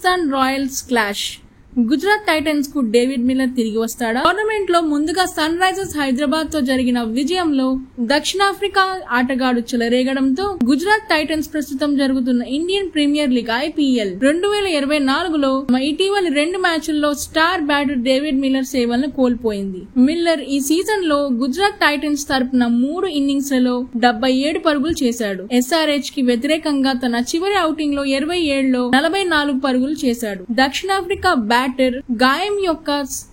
Rajasthan Royals clash. Gujarat Titans కు David Miller తిరిగి వస్తాడా? టోర్నమెంట్ లో ముందుగా సన్ రైజర్స్ హైదరాబాద్ తో జరిగిన విజయంలో దక్షిణాఫ్రికా ఆటగాడు చెలరేగడంతో గుజరాత్ టైటన్స్ ప్రస్తుతం జరుగుతున్న ఇండియన్ ప్రీమియర్ లీగ్ IPL 2024లో ఇటీవలి 2 మ్యాచ్ల్లో స్టార్ బ్యాటర్ డేవిడ్ మిల్లర్ సేవలను కోల్పోయింది. మిల్లర్ ఈ సీజన్ లో గుజరాత్ టైటన్స్ తరపున 3 ఇన్నింగ్స్లలో 77 పరుగులు చేశాడు. SRH కి వ్యతిరేకంగా తన చివరి ఔటింగ్ లో 27లో 44 పరుగులు చేశాడు. దక్షిణాఫ్రికా బ్యాటర్ గాయం యొక్క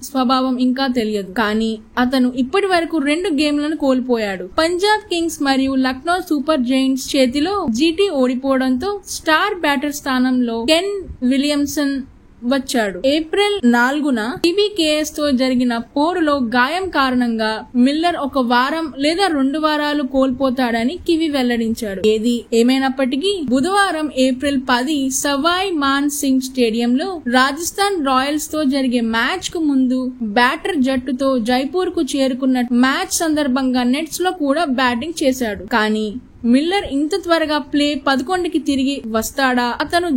స్వభావం ఇంకా తెలియదు, కానీ అతను ఇప్పటి వరకు 2 గేమ్లను కోల్పోయాడు. పంజాబ్ కింగ్స్ మరియు లక్నో సూపర్ జైంట్స్ చేతిలో GT ఓడిపోవడంతో స్టార్ బ్యాటర్ స్థానంలో కెన్ విలియమ్సన్ వచ్చాడు. ఏప్రిల్ 4న TBKS తో జరిగిన పోరులో గాయం కారణంగా మిల్లర్ 1 వారం లేదా 2 వారాలు కోల్పోతాడని కివి వెల్లడించాడు. ఏది ఏమైనప్పటికీ బుధవారం ఏప్రిల్ 10 సవాయ్ మాన్ సింగ్ స్టేడియంలో రాజస్థాన్ రాయల్స్ తో జరిగే మ్యాచ్ కు ముందు బ్యాటర్ జట్టుతో జైపూర్ కు చేరుకున్న మ్యాచ్ సందర్భంగా నెట్స్ లో కూడా బ్యాటింగ్ చేశాడు. కానీ మిల్లర్ ఇంత త్వరగా ప్లే 11కి తిరిగి వస్తాడా? అతను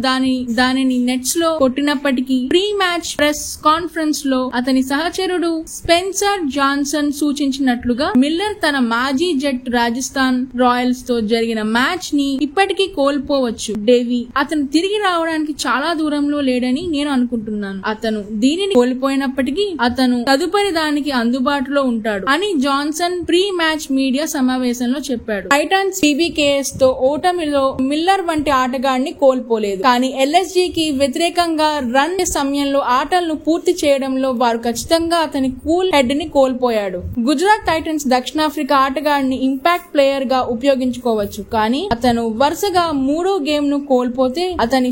దానిని నెట్స్ లో కొట్టినప్పటికీ ప్రీ మ్యాచ్ ప్రెస్ కాన్ఫరెన్స్ లో అతని సహచరుడు స్పెన్సర్ జాన్సన్ సూచించినట్లుగా మిల్లర్ తన మాజీ జట్ రాజస్థాన్ రాయల్స్ తో జరిగిన మ్యాచ్ ని ఇప్పటికీ కోల్పోవచ్చు. డేవి అతను తిరిగి రావడానికి చాలా దూరంలో లేడని నేను అనుకుంటున్నాను. అతను దీనిని కోల్పోయినప్పటికీ అతను తదుపరి దానికి అందుబాటులో ఉంటాడు అని జాన్సన్ ప్రీ మ్యాచ్ మీడియా సమావేశంలో చెప్పాడు. టైటన్స్ TBKS తో ఓటమిలో మిల్లర్ వంటి ఆటగాడిని కోల్పోలేదు, కానీ LSG కి వ్యతిరేకంగా రన్ సమయంలో ఆటలను పూర్తి చేయడంలో వారు ఖచ్చితంగా అతని కూల్ హెడ్ ని కోల్పోయాడు. గుజరాత్ టైటన్స్ దక్షిణాఫ్రికా ఆటగాడిని ఇంపాక్ట్ ప్లేయర్ గా ఉపయోగించుకోవచ్చు, కానీ అతను వరుసగా 3వ గేమ్ ను కోల్పోతే అతను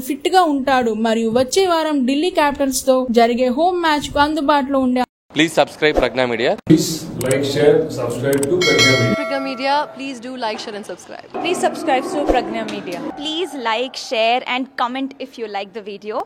ఫిట్ గా ఉంటాడు మరియు వచ్చే వారం ఢిల్లీ క్యాపిటల్స్ తో జరిగే హోమ్ మ్యాచ్ కు అందుబాటులో ఉండే. Please subscribe Pragna Media. Please like, share, subscribe to Pragna Media. Pragna Media, please do like, share and subscribe. Please subscribe to Pragna Media. Please like, share and comment if you like the video.